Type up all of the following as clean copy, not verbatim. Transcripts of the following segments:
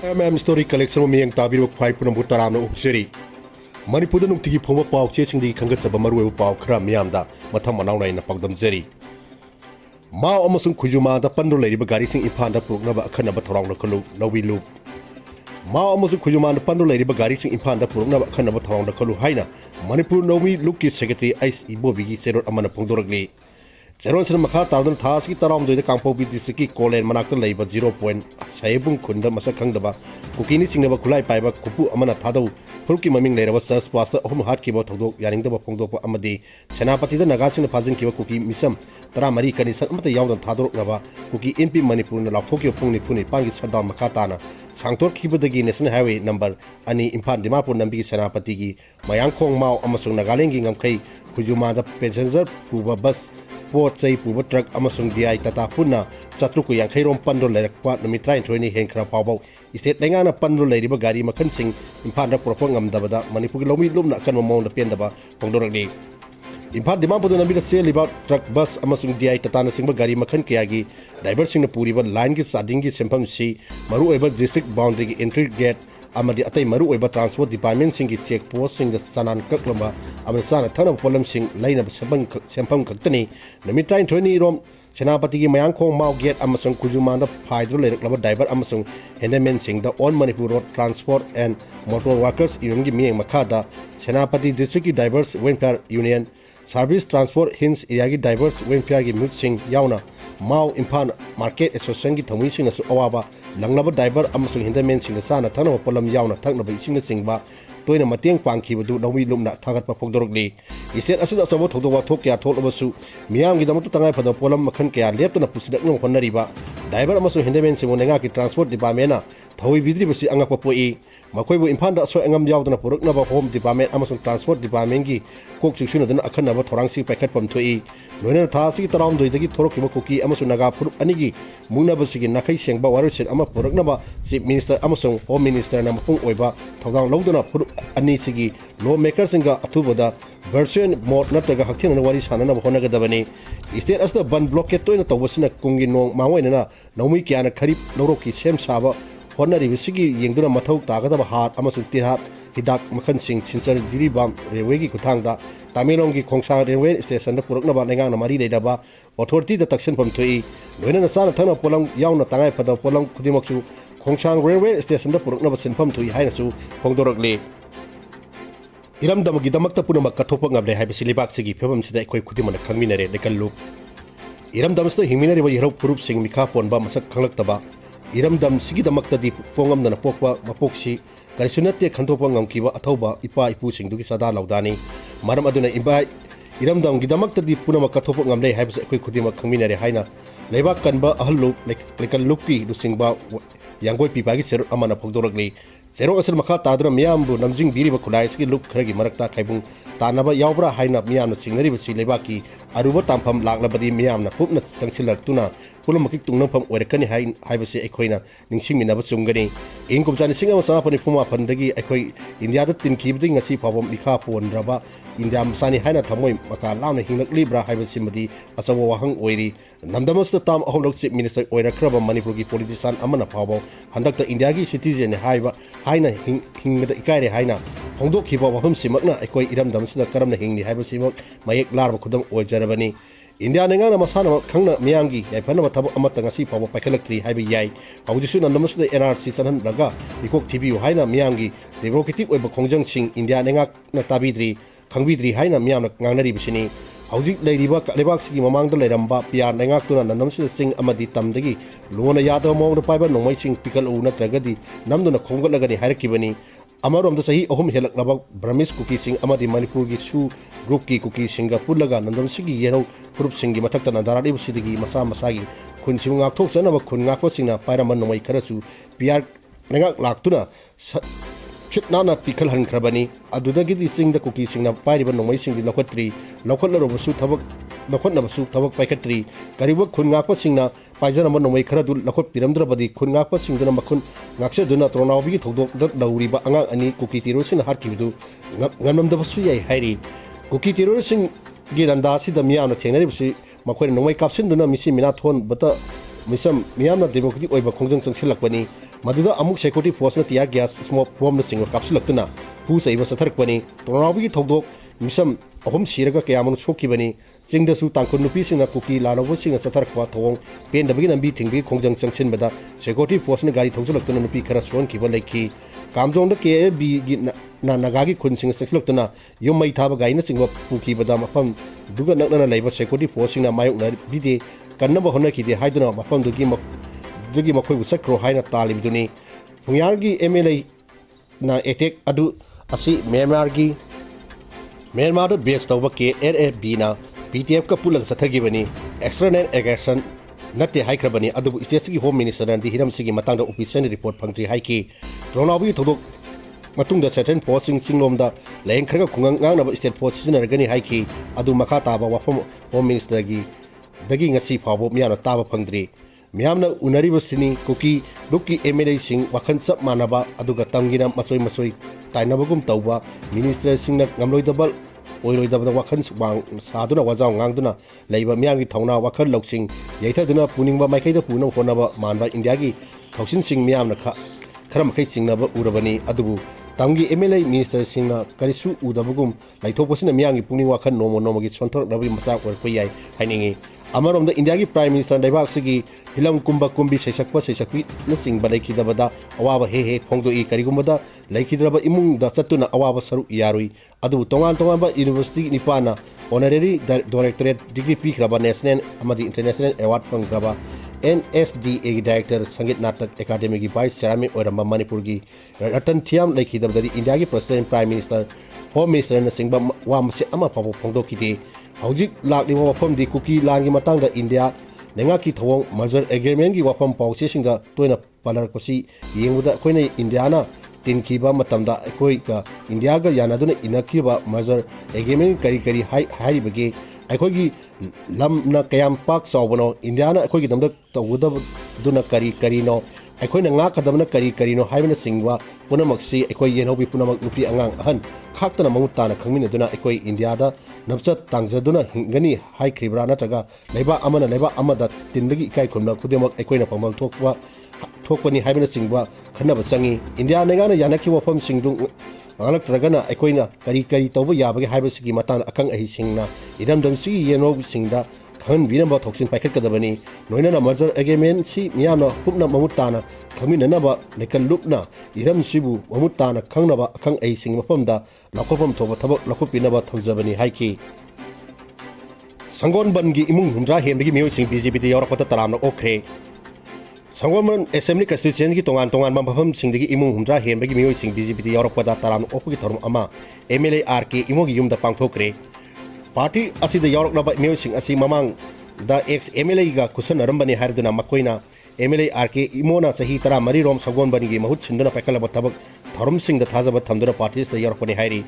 Story collection miyang tabiru phai punam butaram na ukseri Manipur da nungtigi phoma pau che singdi khangat saba maru pau khra miyamda matham manaw na pagdam jeri Mao amasung khujuma da pandu leiriba gari sing Imphal da puruknaba akhanaba thorang na kalu nawi lu Mao amasung khujuma da pandu leiriba gari sing Imphal da puruknaba akhanaba thorang na kalu haina Manipur Nongmei Lukki Secretary Eigi Bovigi serot amana phongdoragli Zeron sin makha tardan thas ki taram doide kangpobi district ki kolen manakta leiba 0.7 khunda masak khangdaba kukini singnaba khulai paiba kupu amana thadau phurki maming leiraba search pasta ahum hat ki ba thodok yaningdaba phongdokpa amadi senapati da naga sing phajin ki ba kuki misam tara mari kani sak amata yawdan thadorok naba kuki MP Manipur na laphokyo phungni phuni pangi shutdown makha tana sangtor khibadagi national highway number ani Imphal Dimapur nambi ki senapati ki mayangkhong mau amasung Nagaland gi ngamkhai khujuma da passenger puba bus Port say puba truck amasung diay tata punna chatruku yang khairom pandro lerakpa numitrai 20 henkra pawbaw istet lengana pandro leiriba gari makhan sing Imphal da propong ngamdabada Manipur lomi lumna kan mamong da pendaba pongdoragni Imphal Dimapur da nabi da seliba truck bus amasung diay tata na singba gari makhan kayagi driver sing na puriba line gi sading gi sempam si maru eba district boundary gi entry gate amadi atai maru oiba transport department singi check post sing da sanan kaklamba amsana thana polam sing laina sempam kaktani namitain 20 rom senapati gi mayangkhong mau gate amasung kujuma da phaidro leiraklaba driver amasung handyman sing da on Manipur road transport and motor workers union gi miyeng makhada senapati district gi drivers welfare union service transport hins Eigi drivers welfare gi mut sing yauna Mao Imphal market association gi thamui sing asu awaba langnaba driver amasung handyman sing da sana thana polam yauna thaknaba ising singba toina mateng pangkhibadu nawi lumna thagatpa phogdorokli iset asuda sabo thogdowa thokya tholobasu miyam gi damat tangai phada polam makhan kya leptuna pusidakna honnariba driver amasung handyman sing monenga ki transport department na thawi bidri basi angakpa poi makoibu Imphal da so engam yawduna puruknaba home department amasung transport department gi kok chiksuna dana akhanaba thorangsi paikhatpam thoi loina thasi taram doidagi thorokima kuki amasung naga purup anigi mungnabasi gi nakhai sengba waruset ama puruknaba chief minister amasung home minister na mapung oiba thogdang lawduna purup ani sigi lawmaker singa athubada version mode nattraga hakthina wari sanana honagadabani state as the ban blockade toina tawbasina kungi nong mangoina nongmei kyana kharip loroki sem saba honari bisigi yengduna mathau tagadaba hat amasung tihat hidak makhan sing sinsar jiribam railway gi kuthangda Tamilong gi khongsang railway station da puruknaba lengang na mari leidaba authority da takshan pam thoi loina na sana thana polam yauna tangai pada polam khudingmakgi khongsang railway station da puruknaba sinpham thoi haina su phongdoragli iramdamagi damakta punamak kathopa ngable haibasi libak sigi phebam sida ekoi khudimana khangminare lekallu iramdamsta hingminare ba yerau purup sing mikha ponba masak khanglaktaba iramdam sigi damakta di pongamdana pokwa mapoksi karisunate khantopa ngamkiba athauba ipa ipu singdugi sada laudani maram aduna imba iramdam gi damakta di punamak kathopa ngamle haibasi ekoi khudima khangminare haina leibak kanba ahallu lekal lukki dusingba yanggoi pipagi serut amana phogdoragli Zero asal makha tadra miyambu namjing biriba khulai sigi luk kharagi marakta khaibung tanaba yawbra haina miyamna singnari basi lebaki aruba tampham laklabadi miyamna pupna changsilaktuna pulamakik tungnampham oirakani haibasi ekhoina ningsingminaba chungani ingkumchani singa masapani phuma phandagi ekhoi India da tinkibdi ngasi phawam mikha ponraba India masani haina thamoi maka lamna hinglakli bra haibasi madi asawa wahang oiri namdamas tam ahomlok chief minister oirakraba Manipur gi politician amana phawbo handakta India gi citizen haiba haina hingda ikaire haina hongdok khiba wahum simakna ekoi iramdam sida karamna hingni haiba simak mayek larba khudam oijarabani India nengana masana khangna miyamgi yaifana thab amata ngasi pawa pykhttri haiba yai haujisu namdamasda NRC sanan laga ikok thibiu haina miyamgi democratic oiba khongjang sing India nenga na tabidri khangbidri haina miyamna ngangnari bisini hauji leiriba lebak sigi mamangda leiramba piar nengak tuna namdamsida sing amadi tamdagi lona yadaba mawda paiba nongmei sing pikal u natragadi namduna khonggatlagani hairakibani amarom da sahi ahum helaklaba Brahmis kuki sing amadi Manipur gi su group ki kuki singa pulaga nandam sigi yerau group singi mathakta nandaradi busidigi masa masagi khun sim ngak thok sanaba khun ngakpa singna pairaman nongmei kharasu piar nengak laktuna chitnana pikal hankrabani adudagi di singda kuki singna pairiba nongmeisingdi loukhattri loukhatlarobasu thabak loukhatnabasu thabak pykhttri kariba khun ngakpa singna paijana nongmei kharadu loukhat piramdrabadi khun ngakpa singduna makhun ngakseduna tronawbi thodok dauriba angang ani kuki tirosin harkibidu ngamnamdabasu yai hairi kuki tirosin gi randa sida miyamna thengnaribasi makhoi nongmei kapsinduna misi mina thon bata misam miyamna democratic oiba khongjang changsilakbani मधुदा अमुक security force ने tear gas smoke bomb सिंह कापसिलक्तुना फू चैब चथरकपनी तोनाबी थौदोक मिसम अहम सिरगा कयामन सोखिबनी चिंगदसु तांकुन नुपीसिंग कुकी लानोबसिंग चथरकपा थोंग पेंदबगी नंबी थिंगबी खोंजंग चंगसिनबदा सिक्योरिटी फोर्स ने गाड़ी थौजलक्तुना नुपी खरा सोनखिबा लेखि कामजोंग के बी नागागी खुनसिंग चथलक्तुना युम मई थाबा गाइना चिंगबा पुखिबदा मफम दुगा नकना लेबा सिक्योरिटी फोर्स सिंग मायोकना बिदे कन्नबा होनखिदे हाइदुना मफम दुगी मखोइबु चक्रो हाइना तालिबदुनी फुंयार की एमएलए ना एटेक अदु असि म्यांमार बेस तौब KNLA ना PTF का पुलग चथगिबनी एक्सटर्नल एग्रेशन नते हाइख्रबनी अदुबु स्टेट की होम मिनिस्टर दी हिरम सिगी मतंग ऑफिशियल रिपोर्ट फंगत्री हाइकी तोनाबी थोदोक मतुंग सेटन फोर्सिंग सिंगलोमदा लेंग खरगा खुंगांग ngangnaba स्टेट फोर्स सिजनरगनी हाइकी अदु मखा ताबा वफम होम मिनिस्टर की दगी ngasi फावो मियानो ताबा फंगद्री म्यामना उनरिबसिनी कुकी लुकी एमएलए सिंग वखन सब मानबा अदुगा तंगिना मसोई मसोई ताइनबगुम तौबा मिनिस्टर सिंगना ngamloidabal ओइरोइदबदा वखन वांग सादुना वजाव nganगदुना लेबा म्यांगी थौना वखन लौसिंग यैथदुना पुनिंगबा माइखैदा पुनो होनबा मानबा इंडिया की थौसिन सिंग म्यामना खरम खै चिंगनबा उरबनी अदुबु तंगी एमएलए मिनिस्टर सिंगना करिसु उदबगुम लाइथोपसिना म्यांगी पुनिंग वखन नोमोगी सोंथरनबी मसा ओरपय याय हाइनिंगी अमरोम इंडिया की प्राइम मिनिस्टर लेबाक की हिलम कुंभ कुंभी सैसक्पी नचिंब लेखिदबदा अवाब हे फोंदोई करिगुमबदा लेखिद्रब इमुंगदा चतुना अवाब सरुक यारुई अदु तोंगान तोंगानबा यूनिवर्सिटी निपाना ऑनरेरी डायरेक्टरेट डिग्री पीख्रबा नेशनल अमदी इंटरनेशनल अवार्ड फंग्रबा NSDA की डायरेक्टर संगीत नाटक एकेडमी की वाइस चेयरमैन ओरम मणिपुर की रतन थियाम लेखिदबदी इंडिया की president prime minister home minister नसिंबा वामसे अमा पाबो फोंदोकिदे हौजिक लाखलिबा वफम दी कुकी लांगी मतंगदा इंडिया लेंगा की थवोंग मर्जर एग्रीमेंट की वफम पाउचेसिंगा तोयना पलरपसी येंगुदा अखोइना इंडियाना तिनखिबा मतमदा अखोइ का इंडिया का यानादुना इनखिबा मर्जर एग्रीमेंट करी करी हाइबगे अखोइगी लमना कयाम पाक चावबनो इंडियाना अखोइगी दमदा तवुदबदुना करी करीनो अखोइना nga kadamna kari karino haibana singwa punamaksi अखोइ येनौबी पुनमक नुपी अंगांग अहन खाक्तना ममुताना खंगमिनदुना अखोइ इंडिया दा नबचा तांगजदुना हिंगनी हाइख्रिब्रा नत्रगा लेबा अमना लेबा अमदा तिनबगी इकाइ खुमना खुदेमक अखोइना पमल थोकपनी हाइबना सिंगवा खन्नब संगी इंडिया नेगाना यानखि वफम सिंगदु ngalaktragana अखोइना करी तौब याबगे हाइबसिगी मतान अकंग अहि सिंगना इरमदमसिगी येनौबी सिंगदा खन बिरंबा थोक्सिन पाइखटकदबनी नोइना मर्जर एग्रीमेंट सी मियामना हुपना ममुताना खमिननबा लेकल लुपना इरम सिबु ममुताना खंगनबा अखंग अहि सिंग मफमदा लखोपम थोबा थबक लखोपिनबा थौजबनी हाइकी संगोनबन की इमुंग हुमजा हेमबगी मियोइसिंग बीजेपी यावरपता तरामना ओखरे संगोनबन असेंबली कंस्टिट्यूशन की तोंगान तोंगान मफम सिंगदगी इमुंग हुमजा हेमबगी मियोइसिंग बीजेपी यावरपता तरामना ओखगी थोरम अमा एमएलए आरके इमोगी युमदा पांगथोकरे पार्टी असिदा यावरकनबा मियोइसिंग असि ममांग दा एक्स एमएलए गा कुसनरंबनी हारदुना मकोइना एमएलए आरके इमोना सही तरा मरी रोम संगोनबनी की महूत सिंदुना पैकलबा थबक थोरम सिंग दा थाजबा थमदुना पार्टी से यावरकनी हाइरी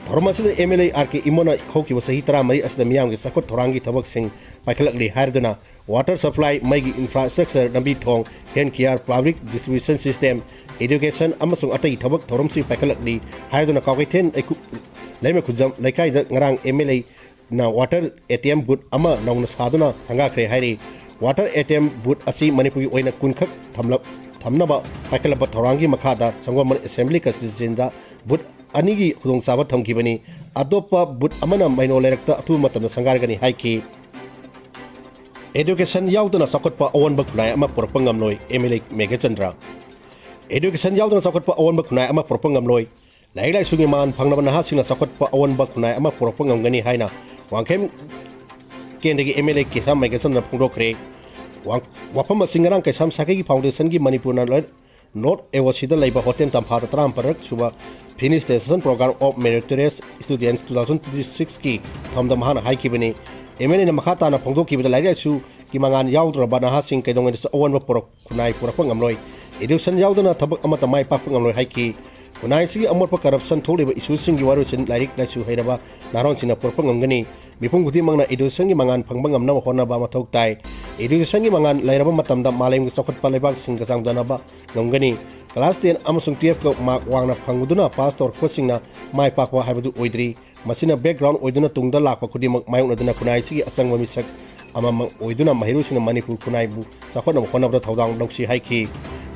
थोरम असिदा एमएलए आरके इमोना खोकी सही तरा मरी असिदा मियाम के सखोत थोरांगी थबक सिंग पैकलकली हारदुना वाटर सप्लाई मैगी इंफ्रास्ट्रक्चर नबी थोंग health care public distribution system education अमसुंग अतई थबक थोरम सिंग पैकलकली हारदुना कावैथेन लेमे खुजम लेकाइदा ngarang एमएलए ना वाटर ATM बूथ अमा नौना सादुना संगाख्रे हाइरी वाटर ATM बूथ असी मणिपुरी ओइना कुनखक थमनबा पाइखलबा थौरांगी मखादा संगोमन असेंबली कंस्टिट्यूशन बूथ अनिगी खुदोंचाबा थमखिबनी अदोपा बूथ अमना माइनो लेरक्ता अथु मतम संगारगनी हाइकी एजुकेशन याउदना सखोटपा अवनबा खुनाय अमा पुरपा ngamloi एमएलए मेघचंद्र एजुकेशन याउदना सखोटपा अवनबा खुनाय अमा पुरपा ngamloi लाइक लाइसुगी मान फंगनबा नहासिंगना सखोटपा अवनबा खुनाय अमा पुरपा ngamgani हाइना वांखेम केंद्र की एमएलए केसाम मेघचंद्र फोंदोखरे वफम सिंगरांग केसाम साके की फाउंडेशन की मणिपुर नॉर्थ एवोसीदा लेबा होटल तंफादा तराम परक सुबा फिनिस्टेशन प्रोग्राम ऑफ मेरिटोरियस स्टूडेंट्स 2026 की थमदा महान हाइकिबनी एमएलए मखाताना फोंदोखिबदा लाइरासु की मंगान याउद्रबा नहासिंग केदोंगेस अवनबा पुरक खुनाय पुरक ngamloi एडुकेशन याउदना थबक अमता माइ पाक ngamloi हाइकी खुनाइसिगी अमोटपा करप्शन थोलिबा इशूसिंग की वारुसिन लाइरिक लाइसु हैरबा नारोंसिना पुरप ngamgani मिपुंग खुदिमंगना एडुकेशन की मंगान फंगबा ngamna होनबा मथौक ताइ एडुकेशन की मंगान लाइरबा मतमदा मालेम चौखटपा लेबाक सिंग चांगदनबा ngamgani क्लास 10 अमसुंग 12 को मार्क वांगना फंगुदुना पास तौर कोसिंगना माइ पाकवा हाइबदु ओइद्री मसिना बैकग्राउंड ओइदुना तुंगदा लाकपा खुदिमक मायुनदुना खुनाइसिगी असंगवा मिसक अमम ओइदुना महिरुसिना मणिपुर खुनाइबु चौखटना होनबदा थौदांग लौसी हाइकी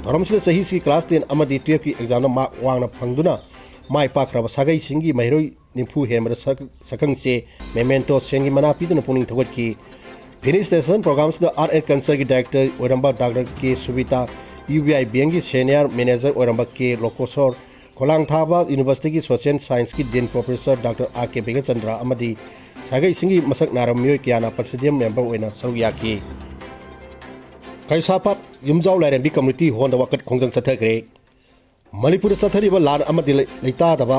थौरमसिदा चहीसी क्लास 10 अमदी 12 की एग्जाम मार्क वांगना फंगदुना माई पाखरबा सागई सिंगी महिरोई निफु हेमर सकंगसे मेमेंटो सेंगी मना पीदुना पुनिंग थगतकी फिनिश स्टेशन प्रोग्राम से आर्ट एंड कल्चर की डायरेक्टर ओरंबा डॉक्टर के सुविता यूबीआई बैंक की सीनियर मैनेजर ओरंबा के लोकोसोर खोलांगथाबा यूनिवर्सिटी की सोशल साइंस की dean professor doctor R K Begchandra अमदी सागई सिंगी मसक नारमियोय कियाना प्रेसिडियम मेंबर ओइना सरुक याकी कैसापात युमजाव लाइरेंबी कम्युनिटी हॉल वकत खोंजंग चथग्रे मणिपुर चथरिबा लान अमदी लेतादबा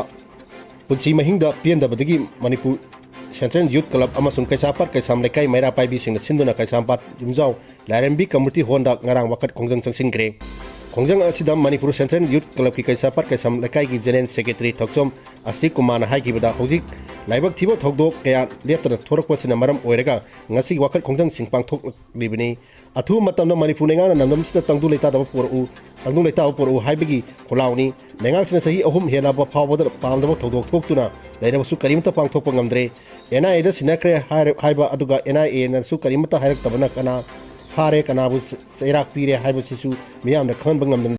पुंसी महिंगदा पेंदबदगी मणिपुर सेंट्रल यूथ क्लब अमसुंग कैसापात कैसाम लेकाई मैरा पाइबी सिंग सिंदुना कैसापात युमजाव लाइरेंबी कम्युनिटी हॉल नरांग वकत खोंजंग चंगसिंग्रे खोंजंग असिदा मणिपुर सेंट्रल यूथ क्लब की कैसापात कैसाम लेकाई की जनरल सेक्रेटरी थक्सोम अस्ति कुमार हाइकिबदा हौजिक लाइबक थिबो थौदोक कया लेप्तना थोरकपसिना मरम ओइरगा ngasi wakhat khongjang sing pangthok libini athu matamna manipur nenga namdam sida tangdu leita da poru haibagi kholauni nenga sina sahi ahum hela ba phawada pamdaba thodok thoktuna leirabasu karimta pangthok pangamdre ena eda sinakre haiba aduga ena na su karimta hairak tabana kana hare kana bu seirak pire haiba sisu miyamna khan bangamdam